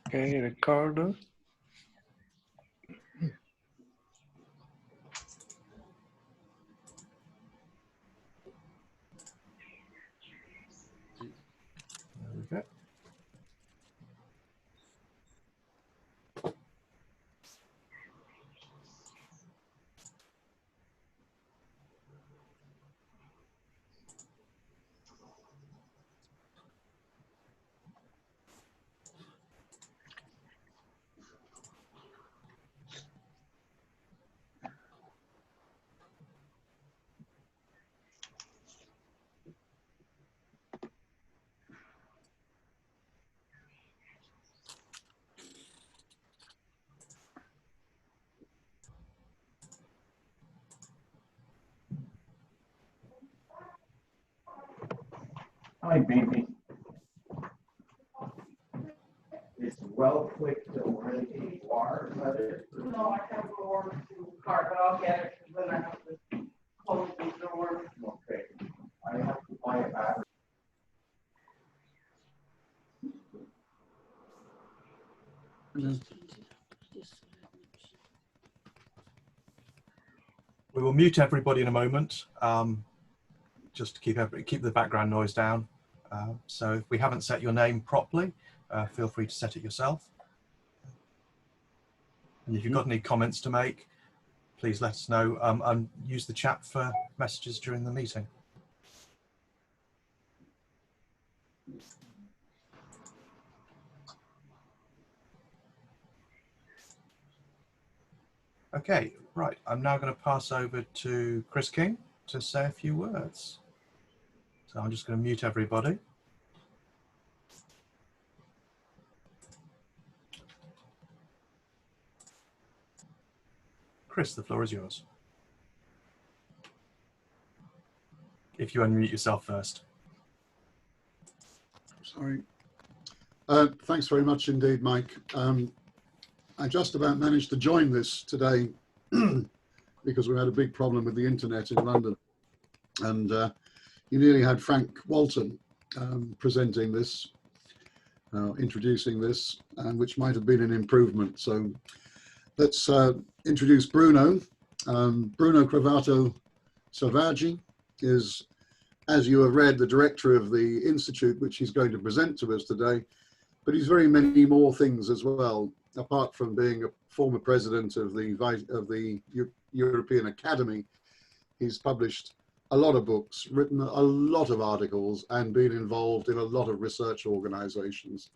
Okay, record. There we go. Hi, baby. It's well clicked already. Water, No, I have to work to card, but I'll get it when I have to close the door. Okay. I have to buy a battery. We will mute everybody in a moment, just to keep the background noise down. So if we haven't set your name properly, feel free to set it yourself. And if you've got any comments to make, please let us know, and use the chat for messages during the meeting. Okay, right. I'm now going to pass over to Chris King to say a few words. So I'm just going to mute everybody. Chris, the floor is yours. If you unmute yourself first. Sorry. Thanks very much indeed, Mike. I just about managed to join this today because we had a big problem with the internet in London. And you nearly had Frank Walton presenting this, introducing this, which might have been an improvement. So let's introduce Bruno. Bruno Crevato-Selvaggi is, as you have read, the director of the institute, which he's going to present to us today, but he's very many more things as well. Apart from being a former president of the European Academy, he's published a lot of books, written a lot of articles, and been involved in a lot of research organizations.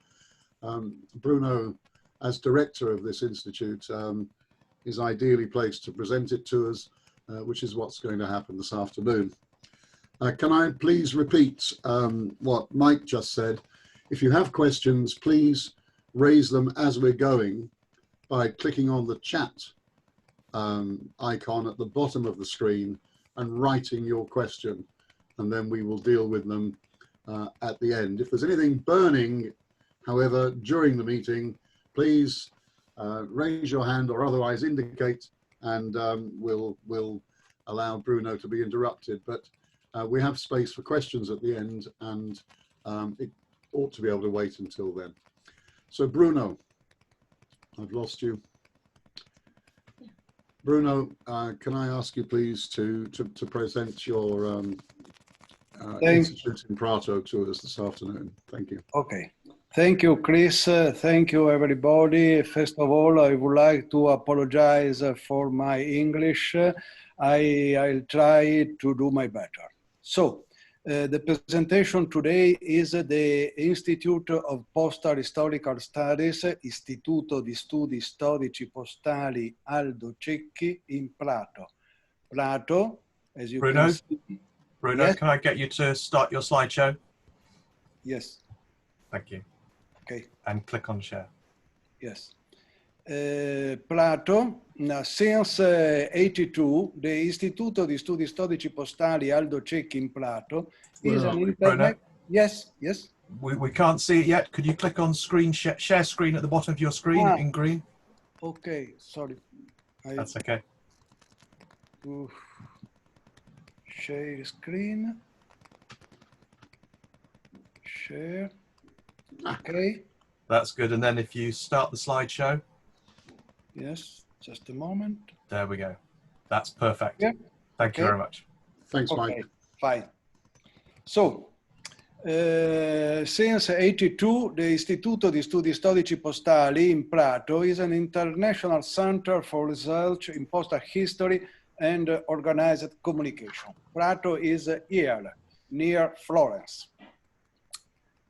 Bruno, as director of this institute, is ideally placed to present it to us, which is what's going to happen this afternoon. Can I please repeat what Mike just said? If you have questions, please raise them as we're going by clicking on the chat icon at the bottom of the screen and writing your question, and then we will deal with them at the end. If there's anything burning, however, during the meeting, please raise your hand or otherwise indicate, and we'll allow Bruno to be interrupted. But we have space for questions at the end, and it ought to be able to wait until then. So Bruno, I've lost you. Bruno, can I ask you please to present your institute in Prato to us this afternoon? Thank you. Okay. Thank you, Chris. Thank you, everybody. First of all, I would like to apologize for my English. I'll try to do my better. So, the presentation today is the Institute of Postal Historical Studies, Istituto di Studi Storici Postali Aldo Cecchi in Prato. Prato, as you can see. Bruno, Yes? can I get you to start your slideshow? Yes. Thank you. Okay. And click on share. Yes. Prato, since 82, the Istituto di Studi Storici Postali Aldo Cecchi in Prato is an internet. Yes, yes. We can't see it yet. Could you click on screen share screen at the bottom of your screen in green? Okay, sorry. That's okay. Share screen. Share. Okay. That's good. And then if you start the slideshow. Yes, just a moment. There we go. That's perfect. Yeah. Thank you very much. Thanks, Okay, Mike. fine. So, since '82, the Istituto di Studi Storici Postali in Prato is an international center for research in postal history and organized communication. Prato is here, near Florence.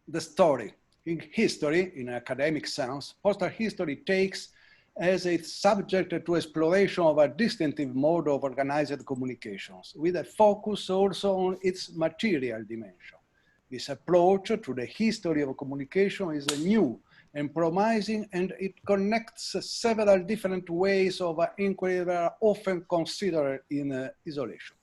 The story. In history, in academic sense, postal history takes as its subject to exploration of a distinctive mode of organized communications, with a focus also on its material dimension. This approach to the history of communication is new and promising, and it connects several different ways of inquiry that are often considered in isolation.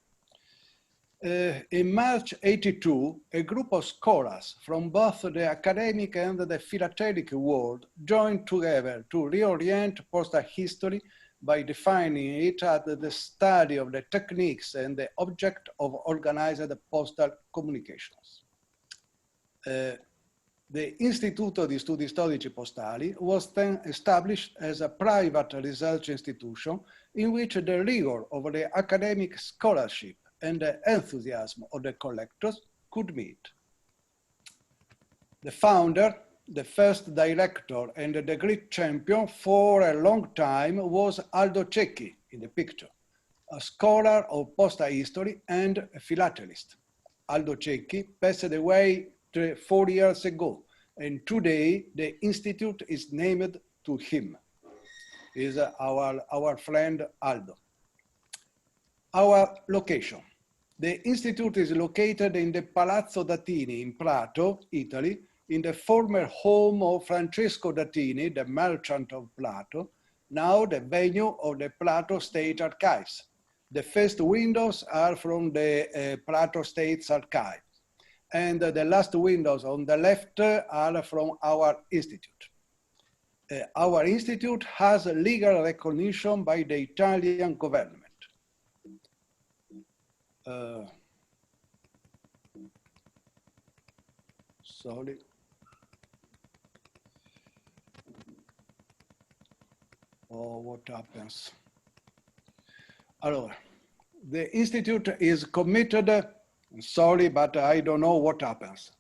In March '82, a group of scholars from both the academic and the philatelic world joined together to reorient postal history by defining it as the study of the techniques and the object of organized postal communications. The Istituto di Studi Storici Postali was then established as a private research institution in which the rigor of the academic scholarship and the enthusiasm of the collectors could meet. The founder, the first director, and the great champion for a long time was Aldo Cecchi in the picture, a scholar of postal history and a philatelist. Aldo Cecchi passed away 4 years ago, and today the institute is named to him. Is our friend Aldo. Our location. The institute is located in the Palazzo Datini in Prato, Italy, in the former home of Francesco Datini, the merchant of Prato, now the venue of the Prato State Archives. The first windows are from the Prato State's Archive, and the last windows on the left are from our institute. Our institute has legal recognition by the Italian government. Sorry. Oh, what happens? Allora, the institute is committed, sorry, but I don't know what happens.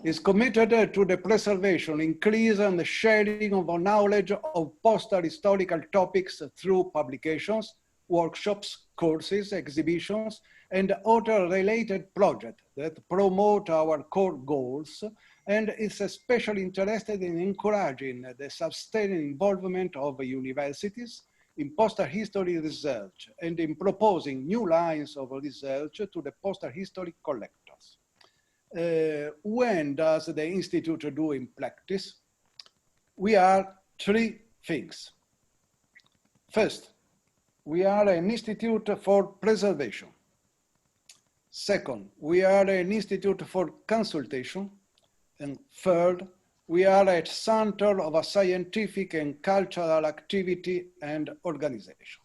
Is committed to the preservation, increase, and the sharing of knowledge of postal historical topics through publications, workshops, courses, exhibitions, and other related projects that promote our core goals, and is especially interested in encouraging the sustained involvement of universities in postal history research and in proposing new lines of research to the postal history collectors. When does the Institute do in practice? We are three things. First, we are an institute for preservation. Second, we are an institute for consultation. And third, we are a center of a scientific and cultural activity and organization.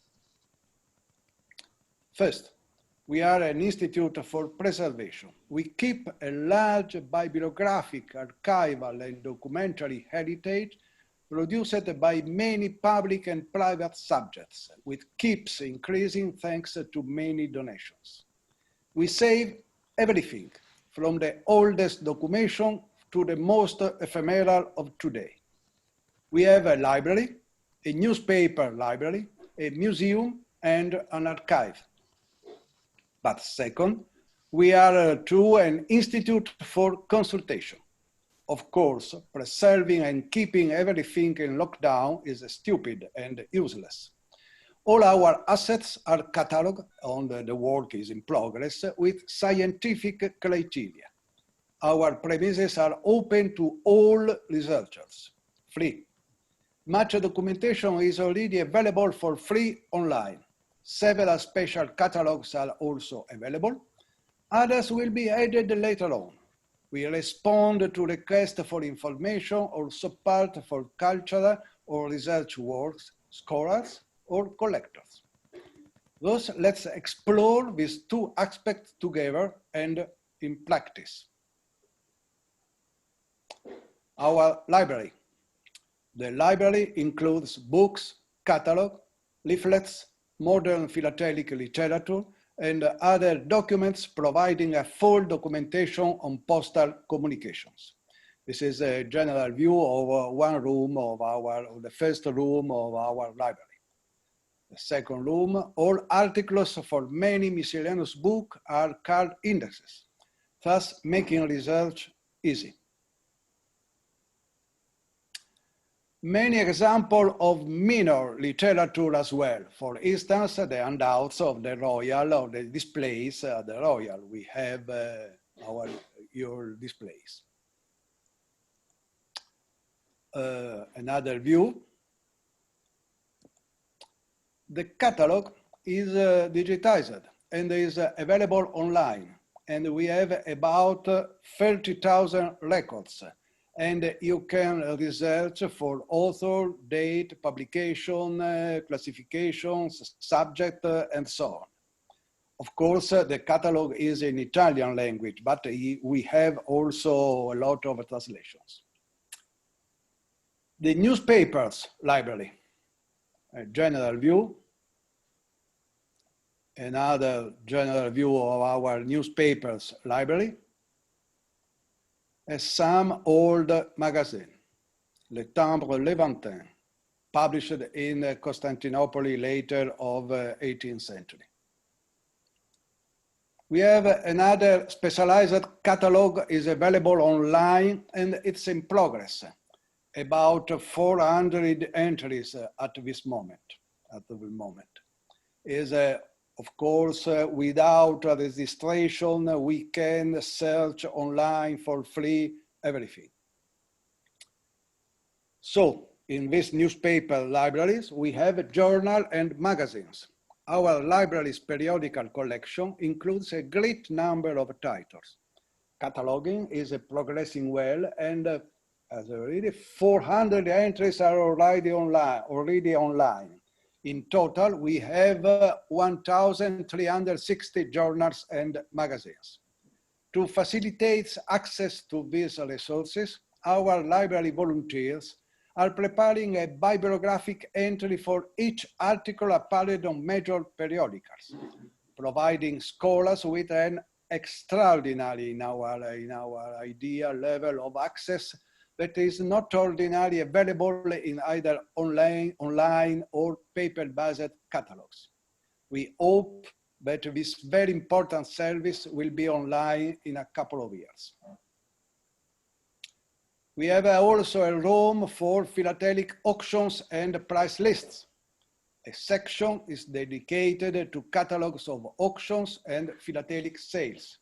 First, we are an institute for preservation. We keep a large bibliographic, archival, and documentary heritage produced by many public and private subjects, which keeps increasing thanks to many donations. We save everything, from the oldest documentation to the most ephemeral of today. We have a library, a newspaper library, a museum, and an archive. But second, we are too an institute for consultation. Of course, preserving and keeping everything in lockdown is stupid and useless. All our assets are cataloged, and the work is in progress, with scientific criteria. Our premises are open to all researchers, free. Much documentation is already available for free online. Several special catalogs are also available. Others will be added later on. We respond to requests for information or support for cultural or research works, scholars, or collectors. Thus, let's explore these two aspects together and in practice. our library. The library includes books, catalog, leaflets, modern philatelic literature, and other documents providing a full documentation on postal communications. This is a general view of one room of the first room of our library. The second room, all articles for many miscellaneous books are card indexes, thus making research easy. Many examples of minor literature as well. For instance, the handouts of the Royal or the displays at the Royal. We have your displays. Another view. The catalog is digitized and is available online. And we have about 30,000 records. And you can research for author, date, publication, classifications, subject, and so on. Of course, the catalog is in Italian language, but we have also a lot of translations. The newspapers library, a general view. Another general view of our newspapers library. Some old magazine, Le Timbre Levantin, published in Constantinople later of 18th century. We have another specialized catalog is available online and it's in progress. About 400 entries at this moment. Is of course, without registration, we can search online for free everything. So, in these newspaper libraries, we have journal and magazines. Our library's periodical collection includes a great number of titles. Cataloging is progressing well, and as already 400 entries are already online. In total, we have 1,360 journals and magazines. To facilitate access to these resources, our library volunteers are preparing a bibliographic entry for each article appeared on major periodicals, providing scholars with an extraordinary, in our idea, level of access that is not ordinarily available in either online or paper-based catalogs. We hope that this very important service will be online in a couple of years. We have also a room for philatelic auctions and price lists. A section is dedicated to catalogs of auctions and philatelic sales.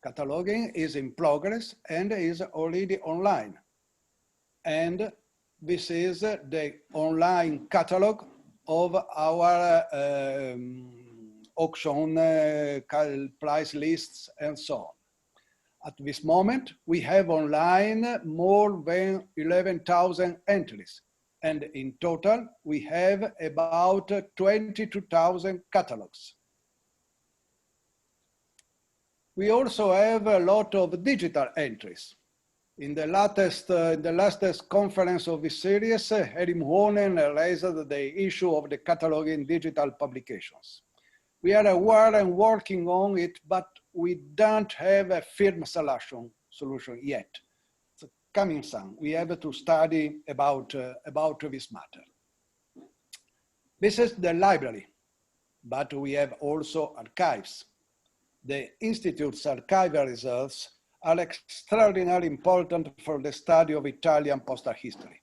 Cataloging is in progress and is already online. And this is the online catalog of our auction price lists and so on. At this moment, we have online more than 11,000 entries. And in total, we have about 22,000 catalogs. We also have a lot of digital entries. In the latest conference of this series, Erik Muonen raised the issue of the cataloging digital publications. We are aware and working on it, but we don't have a firm solution yet. It's coming soon. We have to study about this matter. This is the library, but we have also archives. The Institute's archival results are extraordinarily important for the study of Italian postal history.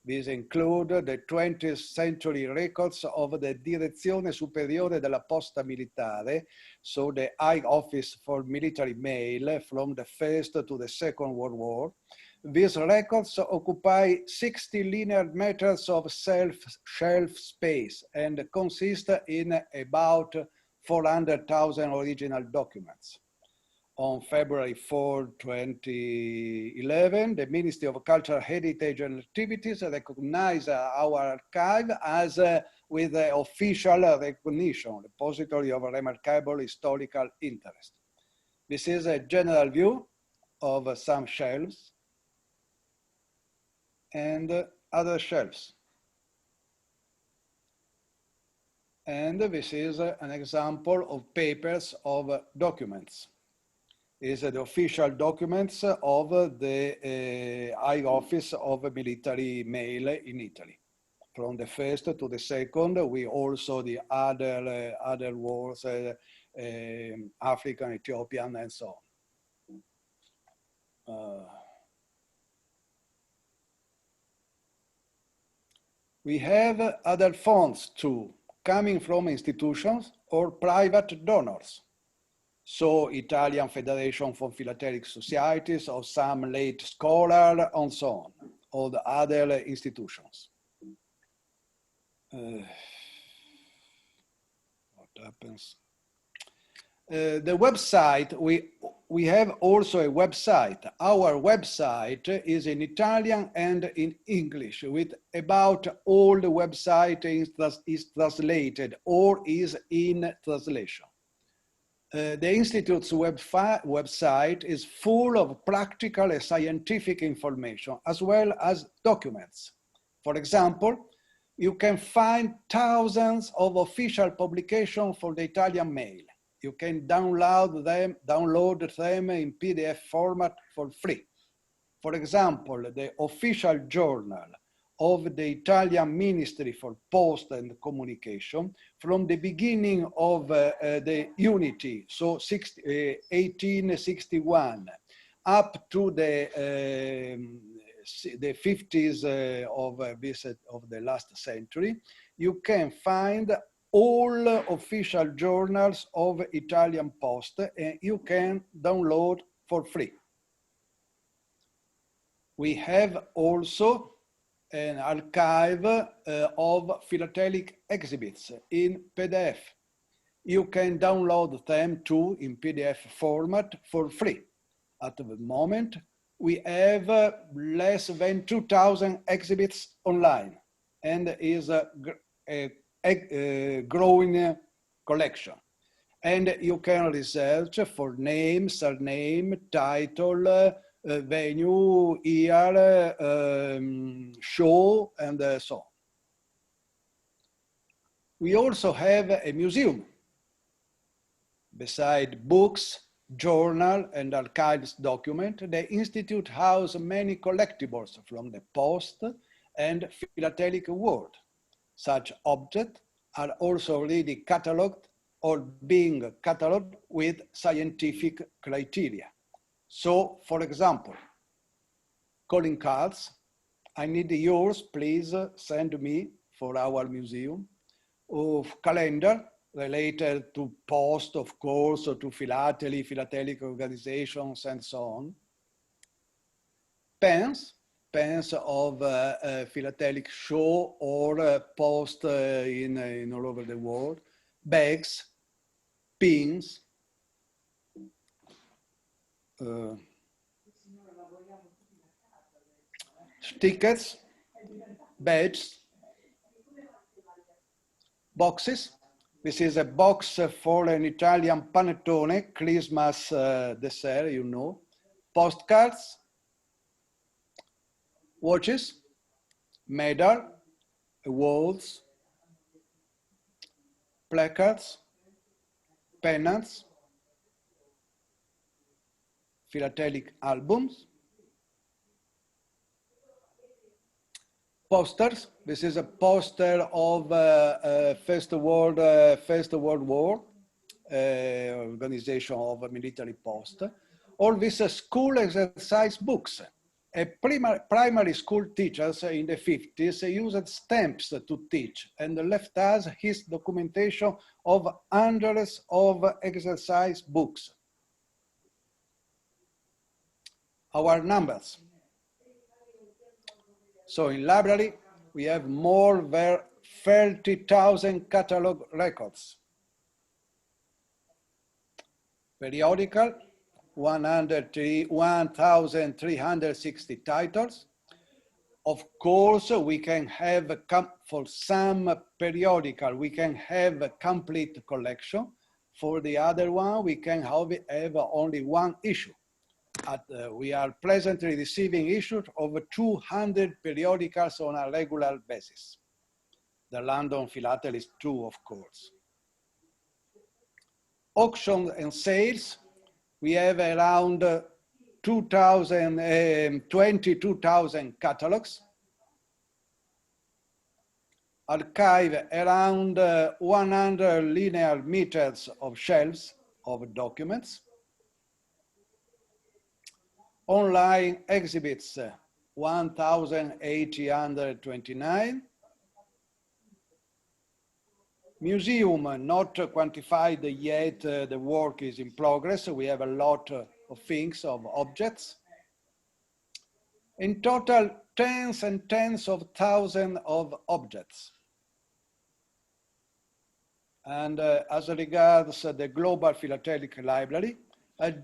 These include the 20th century records of the Direzione Superiore della Posta Militare, so the High Office for Military Mail from the First to the Second World War. These records occupy 60 linear meters of shelf space and consist in about 400,000 original documents. On February 4, 2011, the Ministry of Cultural Heritage and Activities recognized our archive as with the official recognition, repository of remarkable historical interest. This is a general view of some shelves. and other shelves. And this is an example of papers of documents. Is the official documents of the High Office of Military Mail in Italy. From the first to the second, we also the other wars, African, Ethiopian, and so on. We have other funds too, coming from institutions or private donors. So Italian Federation for Philatelic Societies, or some late scholar, and so on, or the other institutions. What happens? The website, we have also a website. Our website is in Italian and in English, with about all the website is translated or is in translation. The Institute's website is full of practical and scientific information, as well as documents. For example, you can find thousands of official publications for the Italian mail. You can download them in PDF format for free. For example, the official journal of the Italian Ministry for Post and Communication from the beginning of the unity, so 1861, up to the 50s of the last century, you can find all official journals of Italian Post, and you can download for free. We have also an archive of philatelic exhibits in PDF. You can download them too in PDF format for free. At the moment, we have less than 2,000 exhibits online, and is a growing collection. And you can research for name, surname, title, venue, year, show, and so on. We also have a museum. Beside books, journal, and archives document, the Institute houses many collectibles from the post and philatelic world. Such objects are also already catalogued or being catalogued with scientific criteria. So, for example, calling cards, I need yours, please send me for our museum, of calendar related to post, of course, or to philately, philatelic organizations, and so on. Pens of philatelic show or post in all over the world. Bags, pins, stickers, badges, boxes. This is a box for an Italian panettone, Christmas dessert, you know. Postcards, watches, medal, awards, placards, pennants, philatelic albums, posters. This is a poster of First World War, organization of military post. All these school exercise books. Primary school teachers in the 50s used stamps to teach and left us his documentation of hundreds of exercise books. Our numbers. So in library, we have more than 30,000 catalog records. Periodical, 1,360 titles. Of course, we can have, for some periodical, we can have a complete collection. For the other one, we can have only one issue. we are presently receiving issues of 200 periodicals on a regular basis. The London Philately is true, of course. Auctions and sales, we have around 22,000 catalogs. Archive around 100 linear meters of shelves of documents. Online exhibits 1,829. Museum, not quantified yet, the work is in progress. We have a lot of things, of objects. In total, tens and tens of thousands of objects. And as regards the Global Philatelic Library,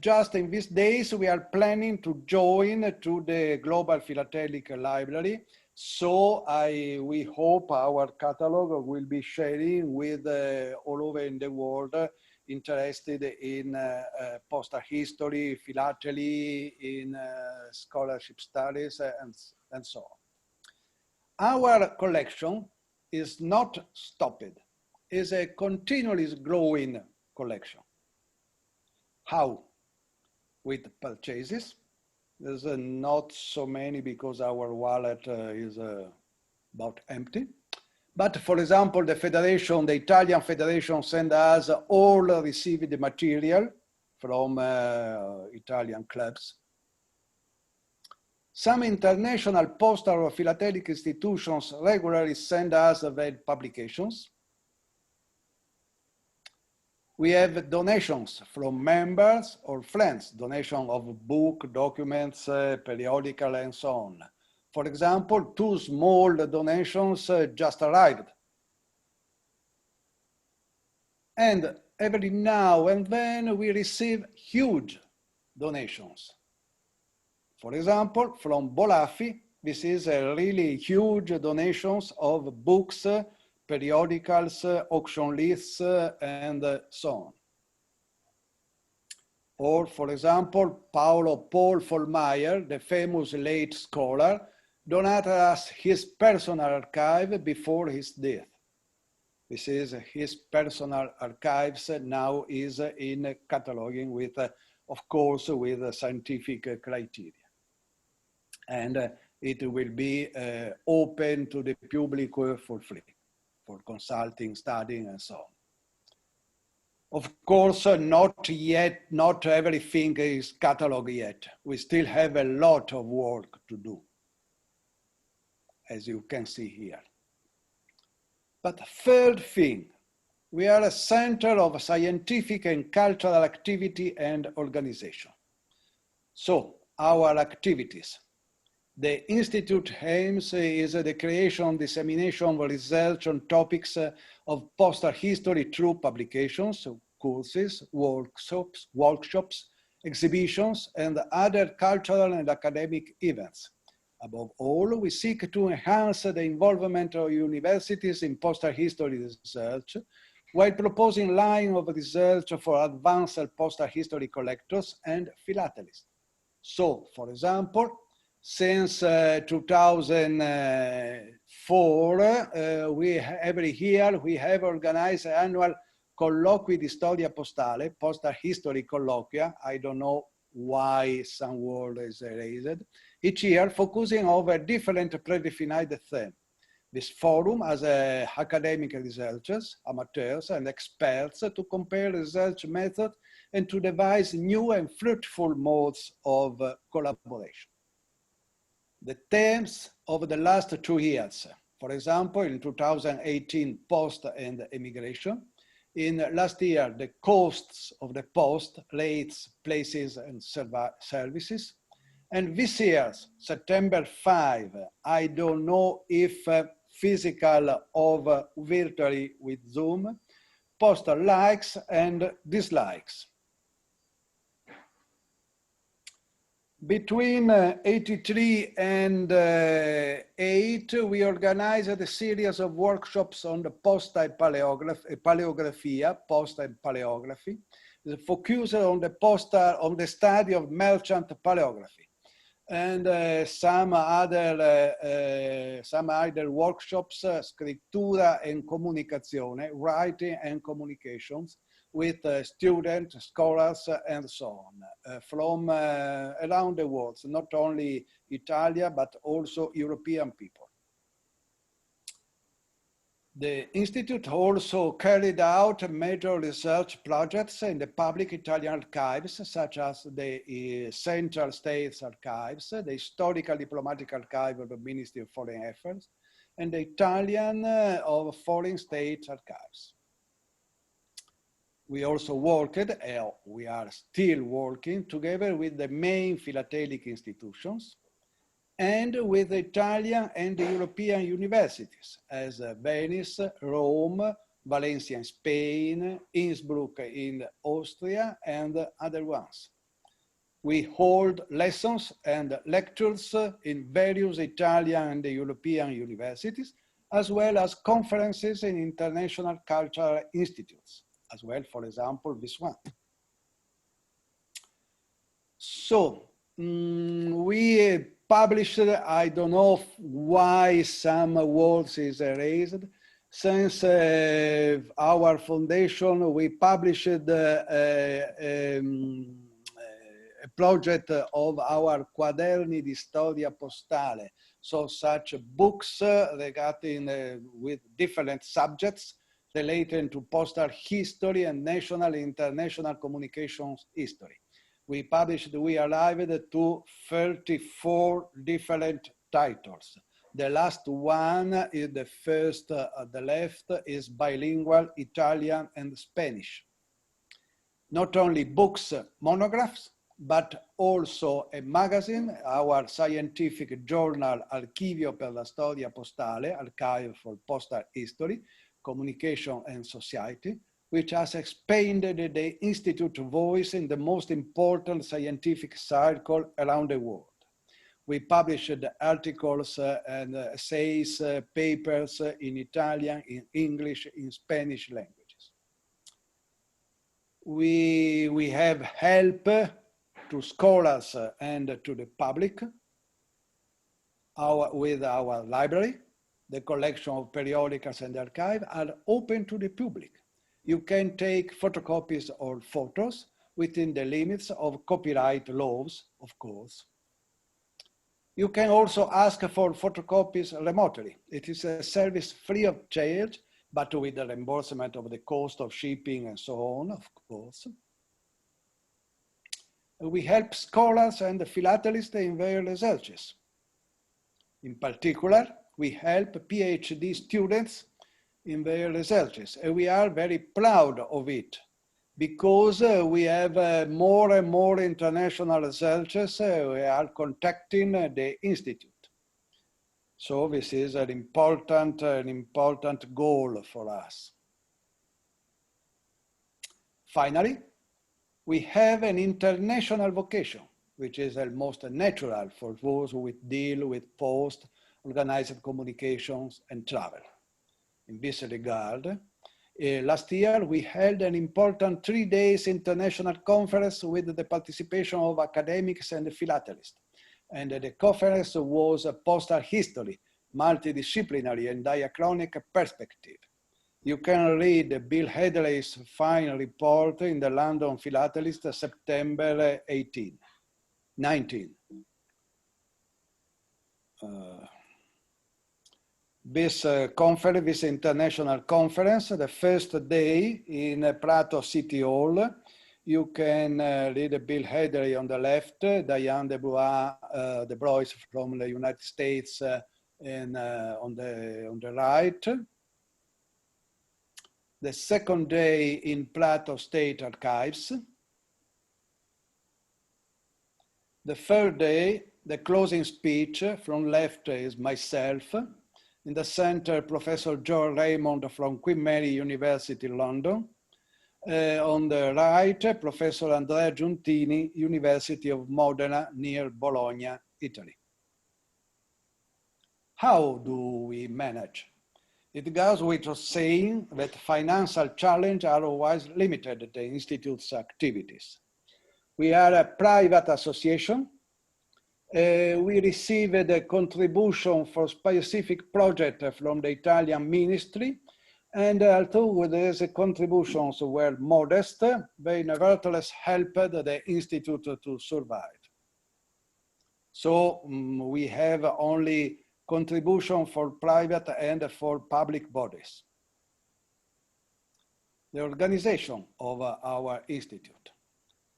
just in these days, we are planning to join to the Global Philatelic Library. So we hope our catalog will be sharing with all over in the world interested in postal history, philately, in scholarship studies, and so on. Our collection is not stopped. It's a continually growing collection. How? With purchases. There's not so many because our wallet is about empty. But for example, the Federation, the Italian Federation sent us all received material from Italian clubs. Some international postal or philatelic institutions regularly send us their publications. We have donations from members or friends, donation of book, documents, periodical, and so on. For example, 2 small donations just arrived. And every now and then we receive huge donations. For example, from Bolaffi, this is a really huge donations of books, periodicals, auction lists, and so on. Or, for example, Paul Vollmeier, the famous late scholar, donated us his personal archive before his death. This is his personal archives now is in cataloging with, of course, with scientific criteria. And it will be open to the public for free, for consulting, studying, and so on. Of course, not yet, not everything is cataloged yet. We still have a lot of work to do, as you can see here. But third thing, we are a center of scientific and cultural activity and organization. So our activities. The Institute aims is the creation, dissemination of research on topics of postal history through publications, courses, workshops, exhibitions, and other cultural and academic events. Above all, we seek to enhance the involvement of universities in postal history research, while proposing lines of research for advanced postal history collectors and philatelists. So, for example, since 2004, every year we have organized an annual colloquy di storia postale, postal history colloquia. I don't know why some word is erased. Each year, focusing over different predefined themes. This forum has academic researchers, amateurs, and experts to compare research methods and to devise new and fruitful modes of collaboration. The themes of the last 2 years, for example, in 2018, post and emigration. In last year, the costs of the post, rates, places, and services. And this year, September 5, I don't know if physical or virtually with Zoom, postal likes and dislikes. Between 83 and 8, we organized a series of workshops on the post and paleographia, post and paleography. is focused on the postal, on the study of merchant paleography, and some other workshops, scrittura and comunicazione, writing and communications, with students, scholars, and so on, from around the world, not only Italia, but also European people. The Institute also carried out major research projects in the public Italian archives, such as the Central States Archives, the Historical Diplomatic Archive of the Ministry of Foreign Affairs, and the Italian of Foreign States Archives. We also worked, we are still working, together with the main philatelic institutions and with the Italian and the European universities, as Venice, Rome, Valencia in Spain, Innsbruck in Austria, and other ones. We hold lessons and lectures in various Italian and European universities, as well as conferences in international cultural institutes, as well, for example, this one. So, we published, I don't know why some words is erased. Since our foundation, we published a project of our Quaderni di Storia Postale. So such books regarding with different subjects related to postal history and national and international communications history. We published, we arrived to 34 different titles. The last one is the first at the left, is bilingual Italian and Spanish. Not only books, monographs, but also a magazine, our scientific journal Archivio per la storia postale, Archive for Postal History, Communication and Society, which has expanded the Institute voice in the most important scientific circle around the world. We published articles and essays, papers in Italian, in English, in Spanish languages. We have help to scholars and to the public with our library. The collection of periodicals and archive are open to the public. You can take photocopies or photos within the limits of copyright laws, of course. You can also ask for photocopies remotely. It is a service free of charge, but with the reimbursement of the cost of shipping and so on, of course. We help scholars and philatelists in their researches. In particular, we help PhD students in their researches, and we are very proud of it because we have more and more international researchers. We are contacting the Institute. So this is an important goal for us. Finally, we have an international vocation, which is almost natural for those who deal with post, organized communications, and travel. In this regard, last year we held an important 3 days international conference with the participation of academics and philatelists. And the conference was Postal History, Multidisciplinary and Diachronic Perspective. You can read Bill Hedley's fine report in the London Philatelist, September 19. This conference, this international conference, the first day in Prato City Hall, you can read Bill Hedley on the left, Diane de Brois from the United States and on the right. The second day in Prato State Archives. The third day, the closing speech, from left is myself. In the center, Professor Joe Raymond from Queen Mary University, London. On the right, Professor Andrea Giuntini, University of Modena, near Bologna, Italy. How do we manage? It goes without saying that financial challenges are always limited to the Institute's activities. We are a private association. We received a contribution for specific project from the Italian ministry, and although these contributions were modest, they nevertheless helped the Institute to survive. So we have only contribution for private and for public bodies. The organization of our institute.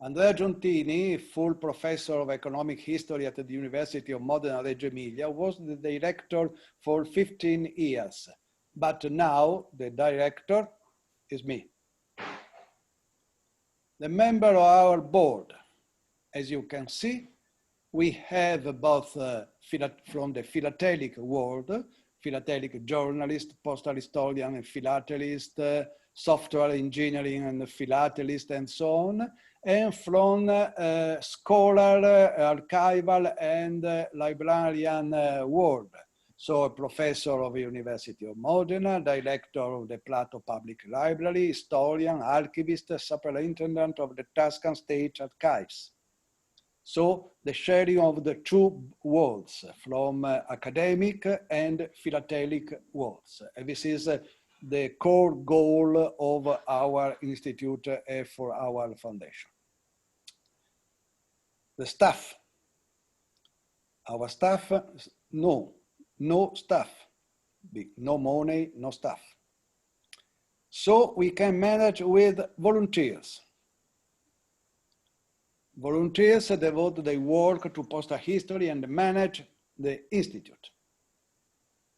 Andrea Giuntini, full professor of economic history at the University of Modena Reggio Emilia, was the director for 15 years, but now the director is me. The member of our board, as you can see, we have both from the philatelic world, philatelic journalist, postal historian and philatelist, software engineering and philatelist and so on, and from scholar, archival and librarian world. So a professor of the University of Modena, director of the Prato Public Library, historian, archivist, superintendent of the Tuscan State Archives. So the sharing of the two worlds from academic and philatelic worlds. And this is the core goal of our institute and for our foundation. The staff. Our staff, no staff. No money, no staff. So we can manage with volunteers. Volunteers devote their work to postal history and manage the institute.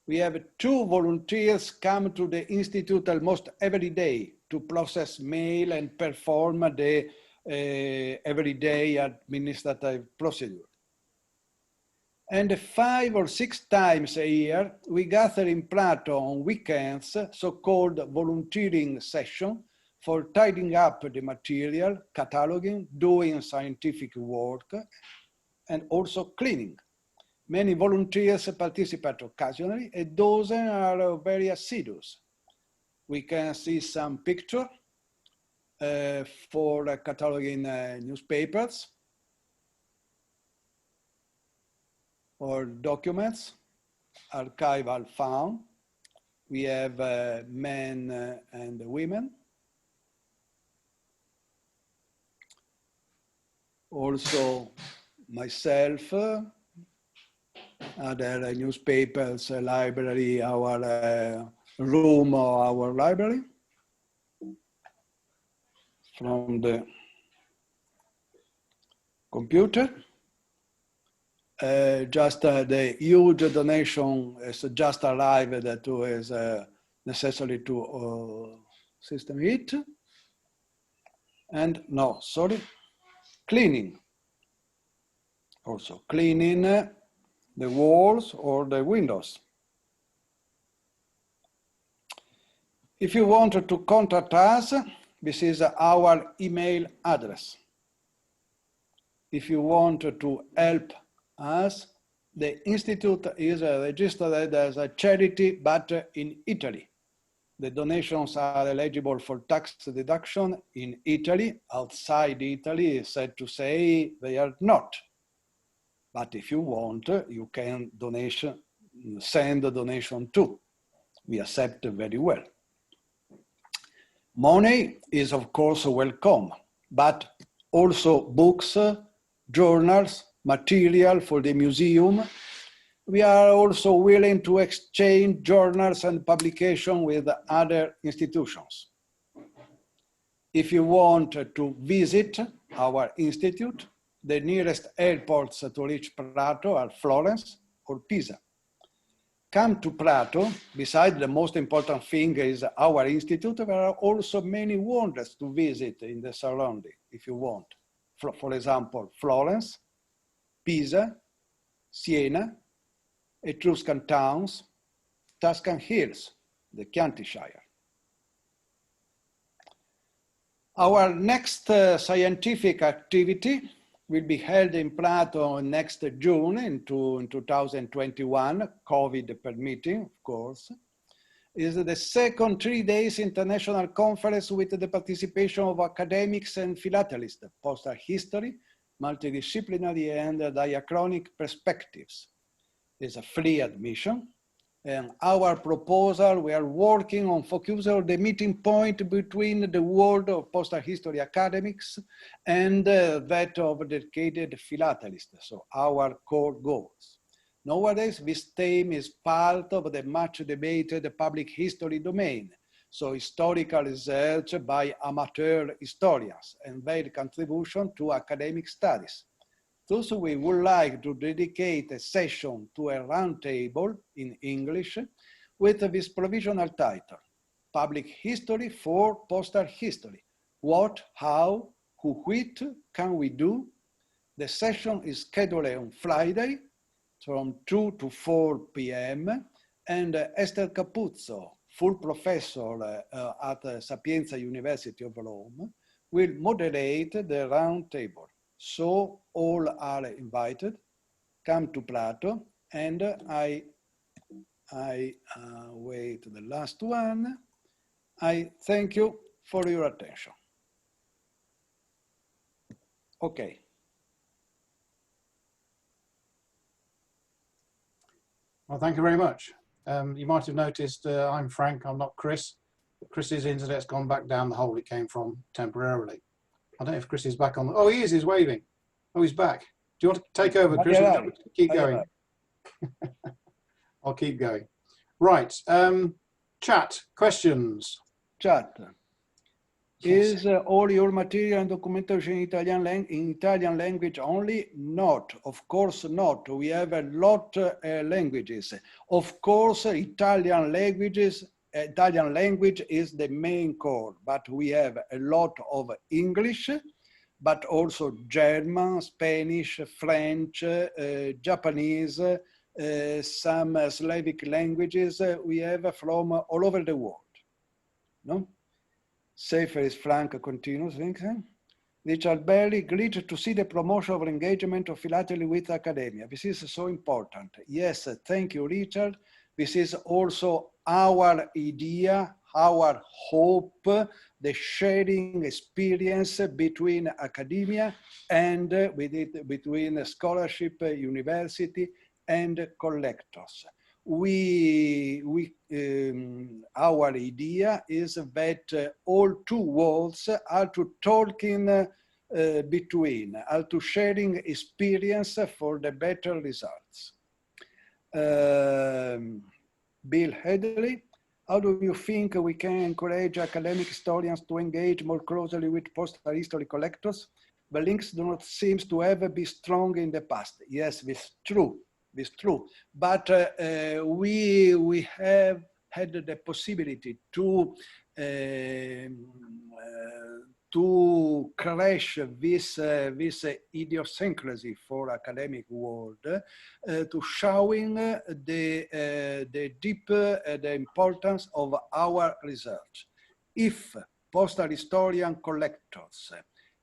We have 2 volunteers come to the institute almost every day to process mail and perform the everyday administrative procedure. And 5 or 6 times a year, we gather in Prato on weekends, so-called volunteering session, for tidying up the material, cataloging, doing scientific work, and also cleaning. Many volunteers participate occasionally, and those are very assiduous. We can see some pictures for cataloging newspapers or documents, archival found. We have men and women. Also myself, other newspapers, library, our room or our library. From the computer. Just the huge donation is just arrived that is necessary to system it. And no, sorry, cleaning. Also cleaning the walls or the windows. If you want to contact us, this is our email address. If you want to help us, the Institute is registered as a charity, but in Italy. The donations are eligible for tax deduction in Italy. Outside Italy, sad to say, they are not. But if you want, you can send a donation too. We accept very well. Money is of course welcome, but also books, journals, material for the museum. We are also willing to exchange journals and publications with other institutions. If you want to visit our institute, the nearest airports to reach Prato are Florence or Pisa. Come to Prato. Besides, the most important thing is our institute. There are also many wonders to visit in the surrounding, if you want. For example, Florence, Pisa, Siena, Etruscan towns, Tuscan hills, the Chianti Shire. Our next scientific activity will be held in Prato next June in 2021, COVID permitting, of course. is the second 3 days international conference with the participation of academics and philatelists, postal history, multidisciplinary and diachronic perspectives. There's a free admission. And our proposal, we are working on focusing on the meeting point between the world of postal history academics and that of dedicated philatelists, so our core goals. Nowadays, this theme is part of the much debated public history domain, so historical research by amateur historians and their contribution to academic studies. Thus, we would like to dedicate a session to a roundtable in English with this provisional title, Public History for Postal History. What, how, who, what can we do? The session is scheduled on Friday from 2 to 4 p.m. and Esther Capuzzo, full professor at Sapienza University of Rome, will moderate the roundtable. So all are invited. Come to Prato, and I wait the last one. I thank you for your attention. Okay. Well, thank you very much. You might have noticed I'm Frank, I'm not Chris. Chris's internet's gone back down the hole it came from temporarily. I don't know if Chris is back on. Oh, he is, he's waving. Oh, he's back. Do you want to take over, Chris? Yeah. Keep going. I'll keep going. Right. Chat, questions. Chat. Yes. Is all your material and documentation in Italian language only? Not, of course not. We have a lot of languages. Of course, Italian language is the main core, but we have a lot of English, but also German, Spanish, French, Japanese, some Slavic languages we have from all over the world. No? Safer is Frank continues. Richard Berry, glad to see the promotion of engagement of philately with academia. This is so important. Yes, thank you, Richard. This is also our idea, our hope, the sharing experience between academia and between scholarship, university, and collectors. Our idea is that all two worlds are to talking between, are to sharing experience for the better results. Bill Headley, how do you think we can encourage academic historians to engage more closely with postal history collectors? The links do not seem to ever be strong in the past. Yes, this is true. This is true. But we have had the possibility to crash this idiosyncrasy for academic world, to showing the deep the importance of our research. If postal historian collectors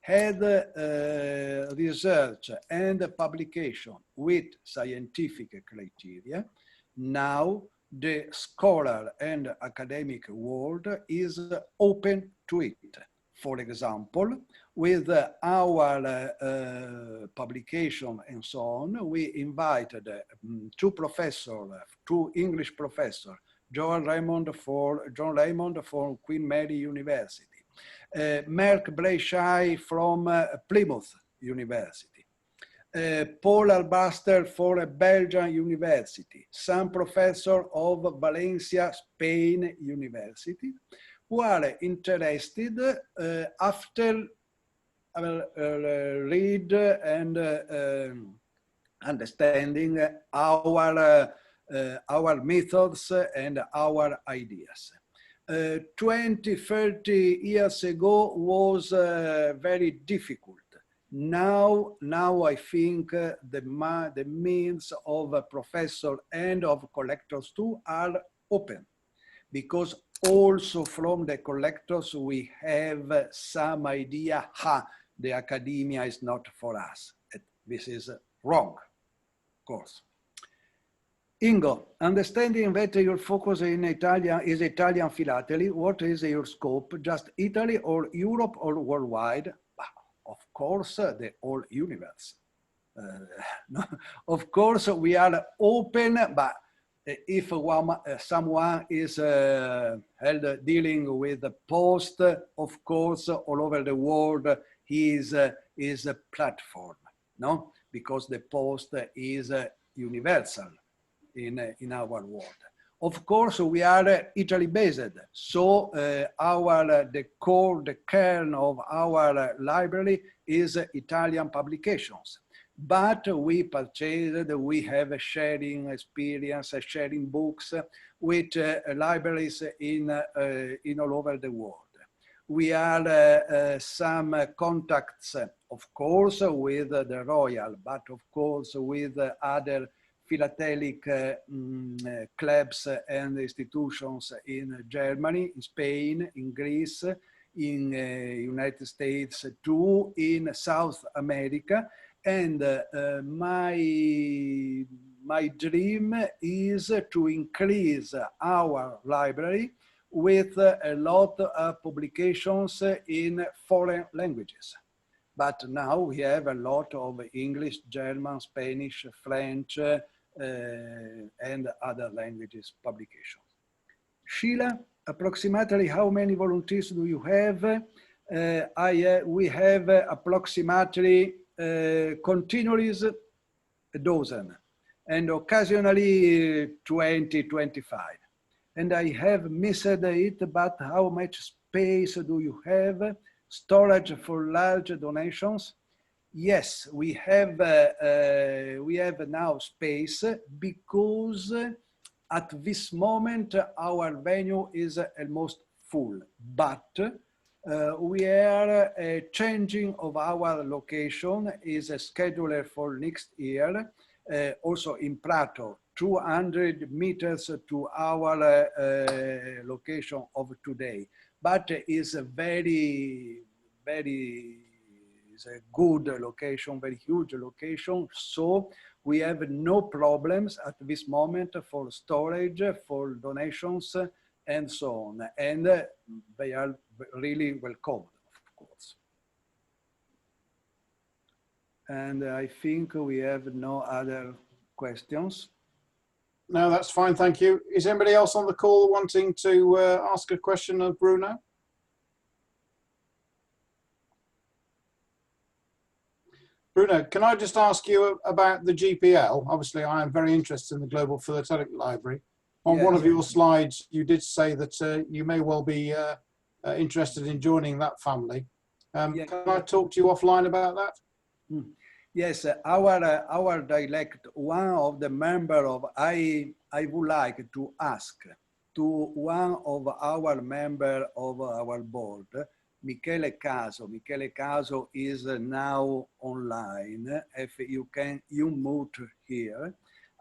had research and publication with scientific criteria, now the scholar and academic world is open to it. For example, with our publication and so on, we invited two English professors, John Raymond from Queen Mary University, Mark Blashai from Plymouth University, Paul Albaster for Belgian University, some professor of Valencia, Spain University, who are interested after read and understanding our methods and our ideas. 20, 30 years ago was very difficult. Now I think the means of a professor and of collectors too are open, because also from the collectors we have some idea, the academia is not for us. This is wrong, of course. Ingo, understanding that your focus in Italian is Italian philately, what is your scope? Just Italy or Europe or worldwide? Of course, the whole universe. No, of course, we are open, but if someone is dealing with the post, of course, all over the world, he is a platform, no? Because the post is universal in our world. Of course, we are Italy-based, so the kern of our library is Italian publications. But we purchased, we have a sharing experience, sharing books with libraries in all over the world. We are some contacts, of course, with the Royal, but of course with other philatelic clubs and institutions in Germany, in Spain, in Greece, in United States too, in South America. And my dream is to increase our library with a lot of publications in foreign languages. But now we have a lot of English, German, Spanish, French, and other languages publications. Sheila, approximately how many volunteers do you have? We have approximately continuous a dozen, and occasionally 20, 25. And I have missed it, but how much space do you have? Storage for large donations? Yes, we have now space because at this moment our venue is almost full, but we are changing of our location, is scheduled for next year, also in Prato, 200 meters to our location of today. But is a very a good location, very huge location. So we have no problems at this moment for storage, for donations, and so on. And they are really welcome, of course. And I think we have no other questions. No, that's fine, thank you. Is anybody else on the call wanting to ask a question of Bruno? Bruno, can I just ask you about the GPL? Obviously, I am very interested in the Global Philatelic Library. On one of your slides, you did say that you may well be interested in joining that family. Can I talk to you offline about that? Yes, our dialect, one of the member of, I would like to ask to one of our member of our board, Michele Caso. Michele Caso is now online. If you mute here.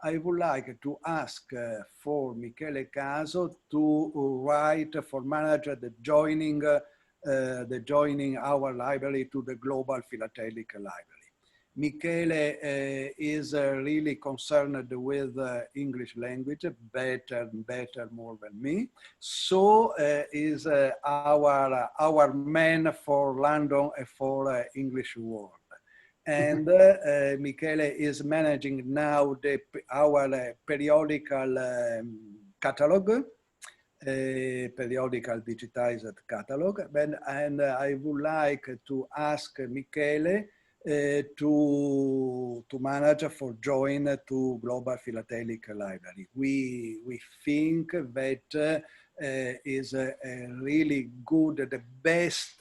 I would like to ask for Michele Caso to write for manager the joining our library to the Global Philatelic Library. Michele is really concerned with English language, better more than me. So is our man for London and for English world. And Michele is managing now our periodical catalog, periodical digitized catalog. And I would like to ask Michele to manage for join to Global Philatelic Library. We think that is a really good, the best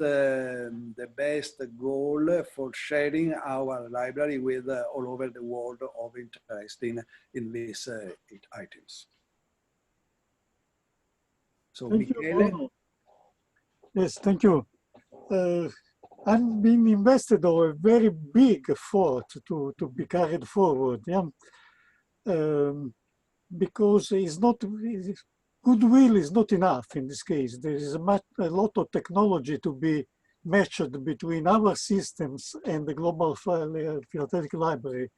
goal for sharing our library with all over the world of interest in these items. So thank Michele. You, Bruno. Yes, thank you. I'm being invested in a very big effort to be carried forward, because goodwill is not enough in this case. There is a lot of technology to be matched between our systems and the Global Philatelic Library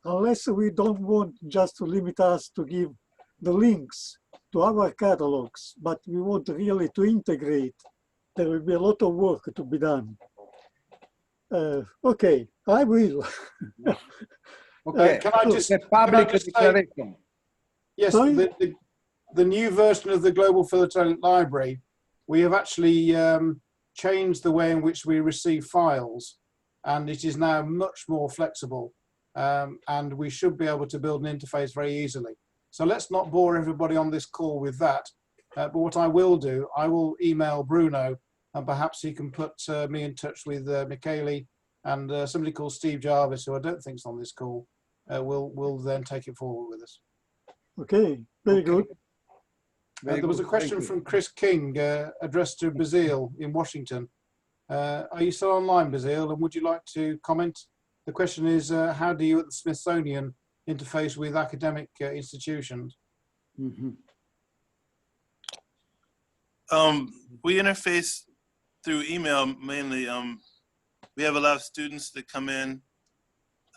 unless we don't want just to limit us to give the links to our catalogs, but we want really to integrate, there will be a lot of work to be done. Okay, I will. Okay, Can I just, the public can I just say, declaration. yes, the new version of the Global Philatelic Library, we have actually changed the way in which we receive files, and it is now much more flexible, and we should be able to build an interface very easily. So let's not bore everybody on this call with that. But what I will do, I will email Bruno, and perhaps he can put me in touch with Michele and somebody called Steve Jarvis, who I don't think is on this call, will then take it forward with us. Okay, very good. There was a question from Chris King addressed to Basile in Washington. Are you still online, Basile, and would you like to comment? The question is, how do you at the Smithsonian interface with academic institutions? Mm-hmm. We interface through email mainly. We have a lot of students that come in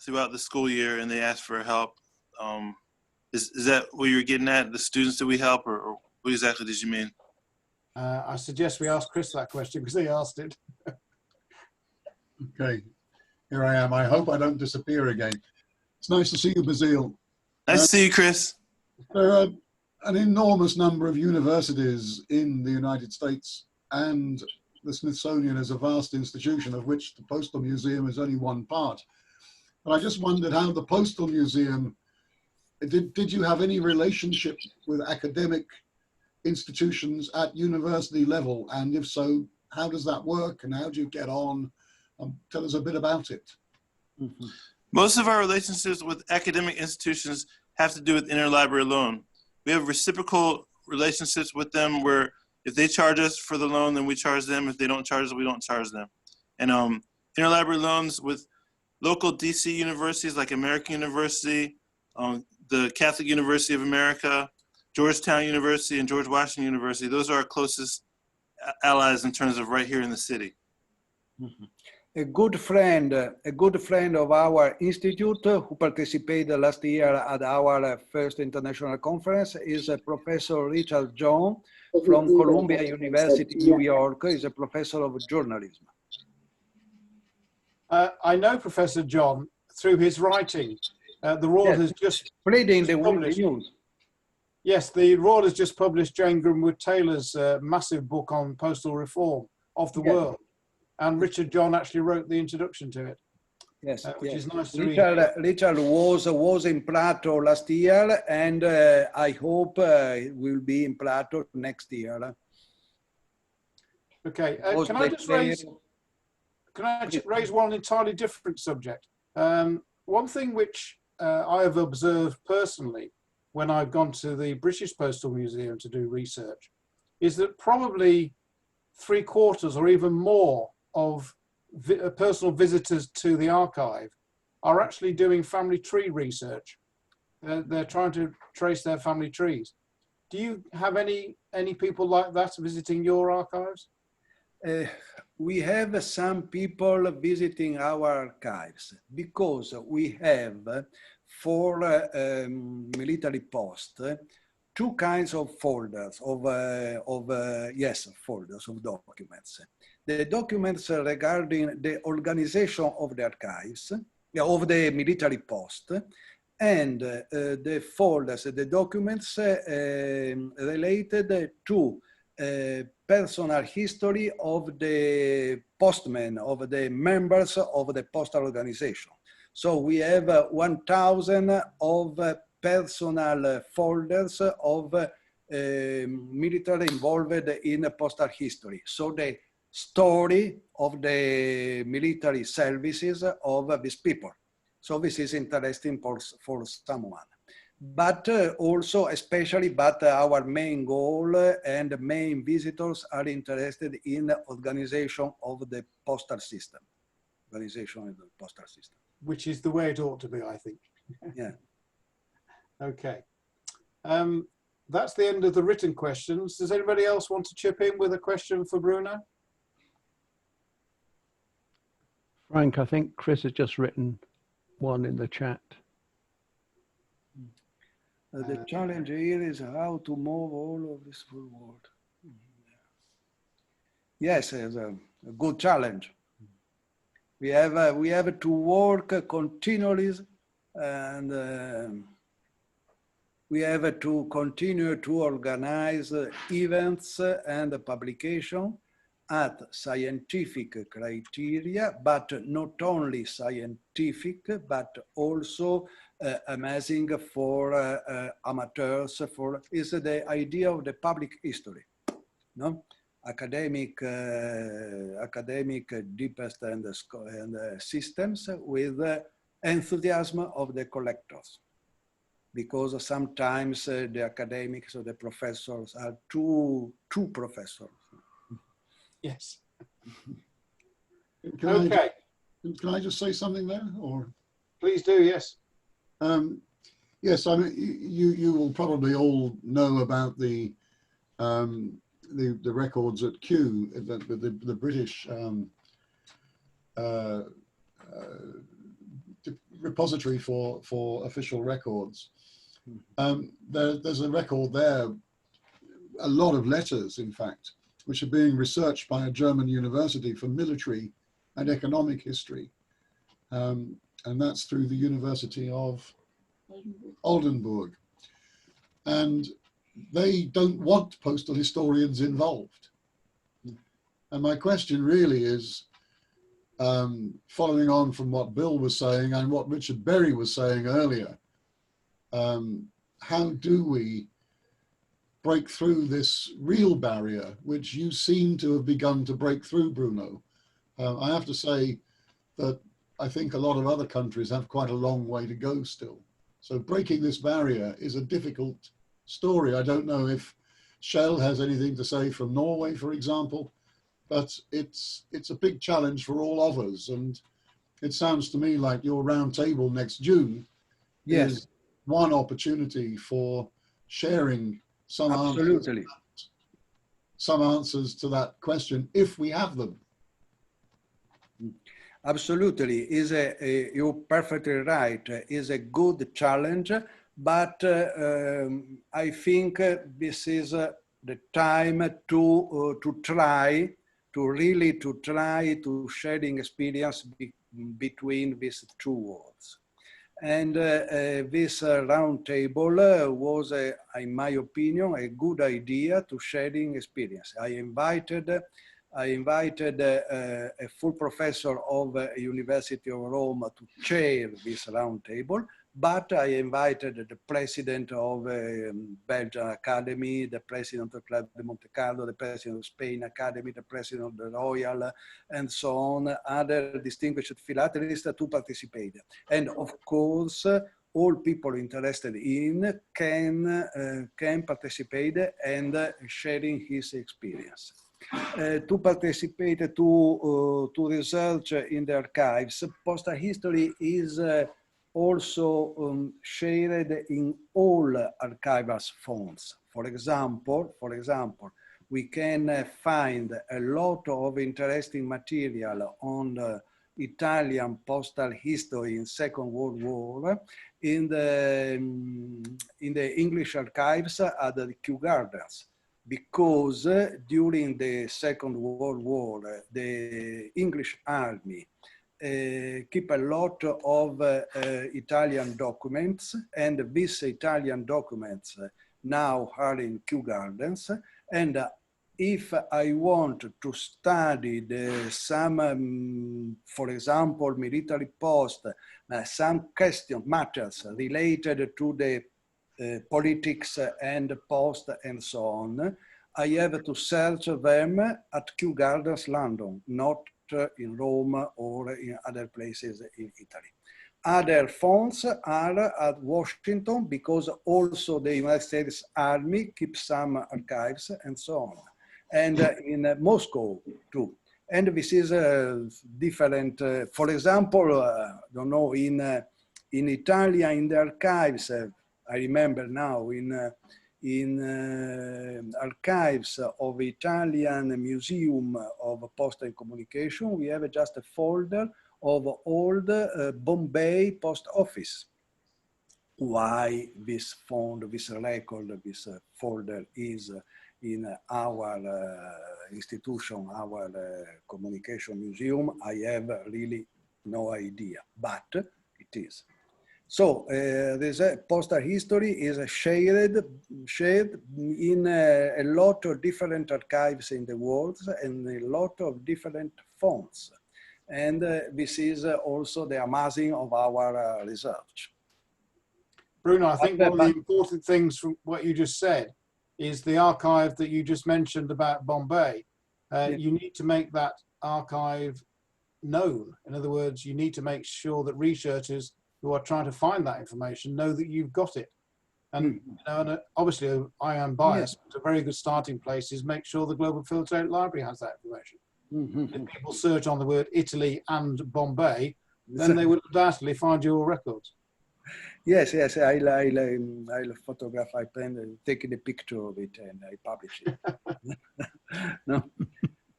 throughout the school year and they ask for help. Is that what you're getting at, the students that we help, or what exactly did you mean? I suggest we ask Chris that question because he asked it. Okay, here I am. I hope I don't disappear again. It's nice to see you, Basile. Nice to see you, Chris. There are an enormous number of universities in the United States, and the Smithsonian is a vast institution of which the Postal Museum is only one part. And I just wondered how the Postal Museum, did you have any relationship with academic institutions at university level? And if so, how does that work and how do you get on? Tell us a bit about it. Mm-hmm. Most of our relationships with academic institutions have to do with interlibrary loan. We have reciprocal relationships with them where if they charge us for the loan, then we charge them. If they don't charge us, we don't charge them. And interlibrary loans with local DC universities like American University, the Catholic University of America, Georgetown University, and George Washington University, those are our closest allies in terms of right here in the city. Mm-hmm. A good friend of our institute who participated last year at our first international conference is Professor Richard John from Columbia University, New York. He's a professor of journalism. I know Professor John through his writing. The Royal has just spreading the published, news. Yes, the Royal has just published Jane Grimwood Taylor's massive book on postal reform of the world. And Richard John actually wrote the introduction to it. Yes, which is nice to read. Richard was in Prato last year, and I hope will be in Prato next year. Okay, can I just raise one entirely different subject? One thing which I have observed personally when I've gone to the British Postal Museum to do research is that probably 3/4 or even more of personal visitors to the archive are actually doing family tree research. They're trying to trace their family trees. Do you have any people like that visiting your archives? We have some people visiting our archives because we have for military post 2 kinds of folders folders of documents. The documents regarding the organization of the archives, of the military post, and the folders, the documents related to personal history of the postmen, of the members of the postal organization. So we have 1,000 of personal folders of military involved in postal history. So the story of the military services of these people. So this is interesting for someone. But also, but our main goal and main visitors are interested in organization of the postal system. Organization of the postal system. Which is the way it ought to be, I think. Yeah. Okay. That's the end of the written questions. Does anybody else want to chip in with a question for Bruno? Frank, I think Chris has just written one in the chat. The challenge here is how to move all of this forward. Yes, it's a good challenge. We have to work continually, and we have to continue to organize events and publication at scientific criteria, but not only scientific, but also amazing for amateurs. Is the idea of the public history, no? Academic deepest and systems with enthusiasm of the collectors, because sometimes the academics or the professors are too professors. Yes. Can I just say something there, or? Please do, yes. Yes, I mean, you will probably all know about the records at Kew, the British repository for official records. There's a record there, a lot of letters, in fact, which are being researched by a German university for military and economic history. And that's through the University of Oldenburg. And they don't want postal historians involved. And my question really is, following on from what Bill was saying and what Richard Berry was saying earlier, how do we break through this real barrier, which you seem to have begun to break through, Bruno? I have to say that I think a lot of other countries have quite a long way to go still. So breaking this barrier is a difficult story. I don't know if Shell has anything to say from Norway, for example, but it's a big challenge for all of us. And it sounds to me like your round table next June is one opportunity for sharing some answers to that question, if we have them. Absolutely, you're perfectly right. Is a good challenge, but I think this is the time to try to sharing experience between these two worlds. And this round table was, in my opinion, a good idea to sharing experience. I invited a full professor of University of Rome to chair this round table, but I invited the president of Belgian Academy, the president of Club de Monte Carlo, the president of Spain Academy, the president of the Royal, and so on, other distinguished philatelists to participate. And of course, all people interested in can participate and sharing his experience. To participate to research in the archives, postal history is also shared in all archival fonts. For example, we can find a lot of interesting material on the Italian postal history in Second World War in the English archives at the Kew Gardens, because during the Second World War, the English army keep a lot of Italian documents, and these Italian documents now are in Kew Gardens. And if I want to study some, for example, military post, some matters related to the politics and post and so on, I have to search them at Kew Gardens, London, not in Rome or in other places in Italy. Other fonts are at Washington, because also the United States Army keeps some archives and so on. And in Moscow too. And this is different. For example, I don't know, in Italy, in the archives, I remember now, in archives of Italian Museum of Post and Communication, we have just a folder of old Bombay post office. why this fund, this record, this folder is in our institution, our communication museum. I have really no idea, but it is. So this postal history is shared in a lot of different archives in the world and a lot of different fonts. And this is also the amazing of our research. Bruno, I think one of the important things from what you just said is the archive that you just mentioned about Bombay. You need to make that archive known. In other words, you need to make sure that researchers who are trying to find that information know that you've got it. And, you know, and obviously I am biased, but a very good starting place is make sure the Global Philatelic Library has that information. If people search on the word Italy and Bombay, then they will undoubtedly find your records. Yes, yes, I'll photograph, I plan to take a picture of it and I publish it. No?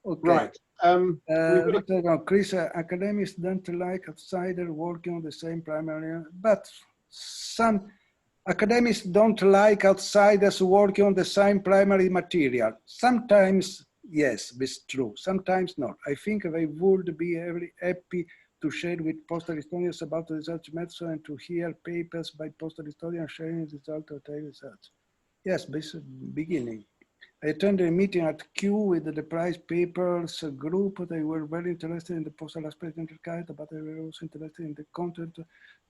Okay. Right. Chris, academics don't like outsiders working on the same primary, but some academics don't like outsiders working on the same primary material. Sometimes, yes, it's true. Sometimes not. I think they would be very happy to share with postal historians about the research methods and to hear papers by postal historians sharing the result of their research. Yes, this is beginning. I attended a meeting at Q with the prize papers group. They were very interested in the postal aspect of the but they were also interested in the content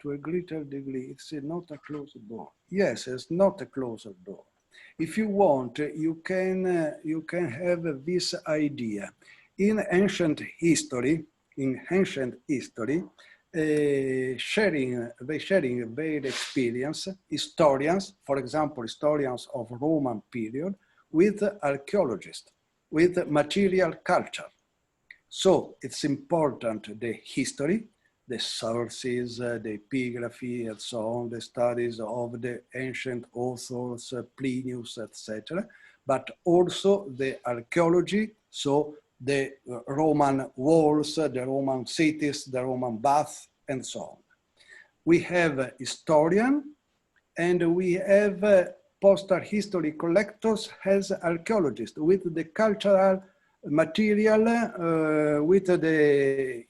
to a greater degree. It's not a closed door. Yes, it's not a closed door. If you want, you can have this idea. In ancient history, sharing their experience, historians, for example, historians of Roman period, with archaeologists, with material culture. So it's important, the history, the sources, the epigraphy, and so on, the studies of the ancient authors, Plinius, etc., but also the archaeology, so the Roman walls, the Roman cities, the Roman baths, and so on. We have historian, and we have postal history collectors as archaeologists with the cultural material, with the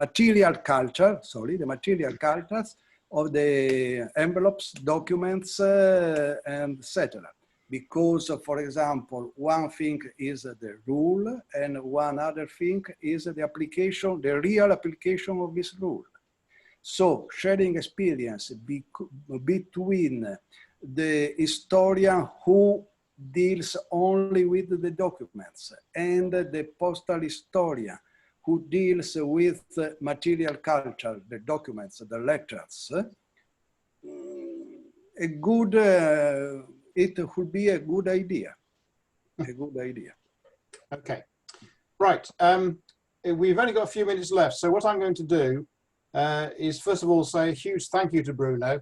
material culture, the material cultures of the envelopes, documents, and etc. Because, for example, one thing is the rule and one other thing is the application, the real application of this rule. So sharing experience between the historian who deals only with the documents and the postal historian who deals with material culture, the documents, the letters, it would be a good idea. A good idea. Okay, right. We've only got a few minutes left. So what I'm going to do is first of all say a huge thank you to Bruno.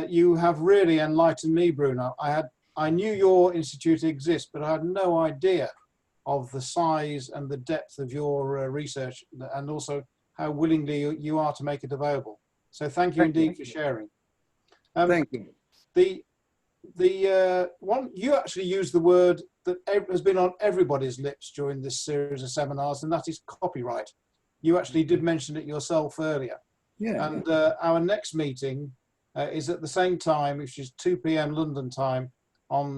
You have really enlightened me, Bruno. I knew your institute exists, but I had no idea of the size and the depth of your research, and also how willingly you are to make it available. So thank you indeed for sharing. Thank you. The one, you actually used the word that has been on everybody's lips during this series of seminars, and that is copyright. You actually did mention it yourself earlier. Yeah. And our next meeting is at the same time, which is 2 p.m. London time, on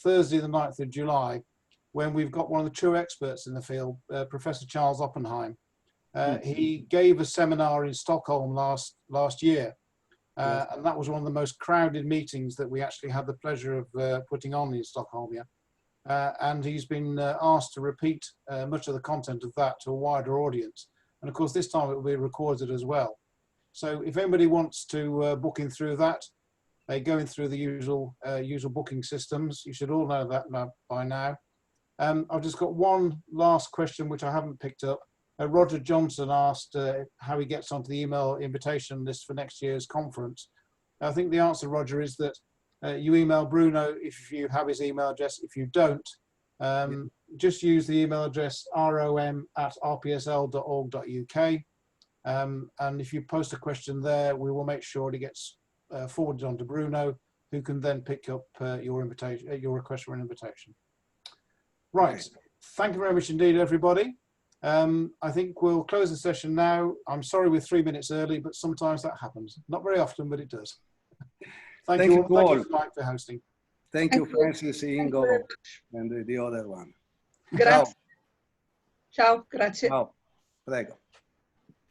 Thursday the 9th of July, when we've got one of the true experts in the field, Professor Charles Oppenheim. He gave a seminar in Stockholm last year, and that was one of the most crowded meetings that we actually had the pleasure of putting on in Stockholm here. And he's been asked to repeat much of the content of that to a wider audience. And of course, this time it will be recorded as well. So if anybody wants to book in through that, going through the usual booking systems, you should all know that by now. I've just got one last question which I haven't picked up. Roger Johnson asked how he gets onto the email invitation list for next year's conference. I think the answer, Roger, is that you email Bruno if you have his email address. If you don't, just use the email address rom@rpsl.org.uk. And if you post a question there, we will make sure it gets forwarded on to Bruno, who can then pick up your invitation, your request for an invitation. Right. Thank you very much indeed, everybody. I think we'll close the session now. I'm sorry we're 3 minutes early, but sometimes that happens. Not very often, but it does. Thank you all. Thank you, Mike, for hosting. Thank you, Francis, Ingo, and the other one. Grazie. Ciao, grazie. Ciao. Prego.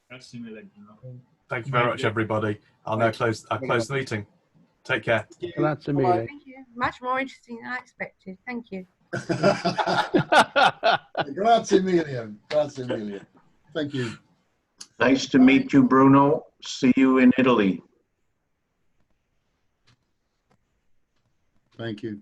Thank you very much, everybody. I'll now close the meeting. Take care. Grazie mille. Thank you. Much more interesting than I expected. Thank you. Grazie mille. Grazie mille. Thank you. Nice to meet you, Bruno. See you in Italy. Thank you.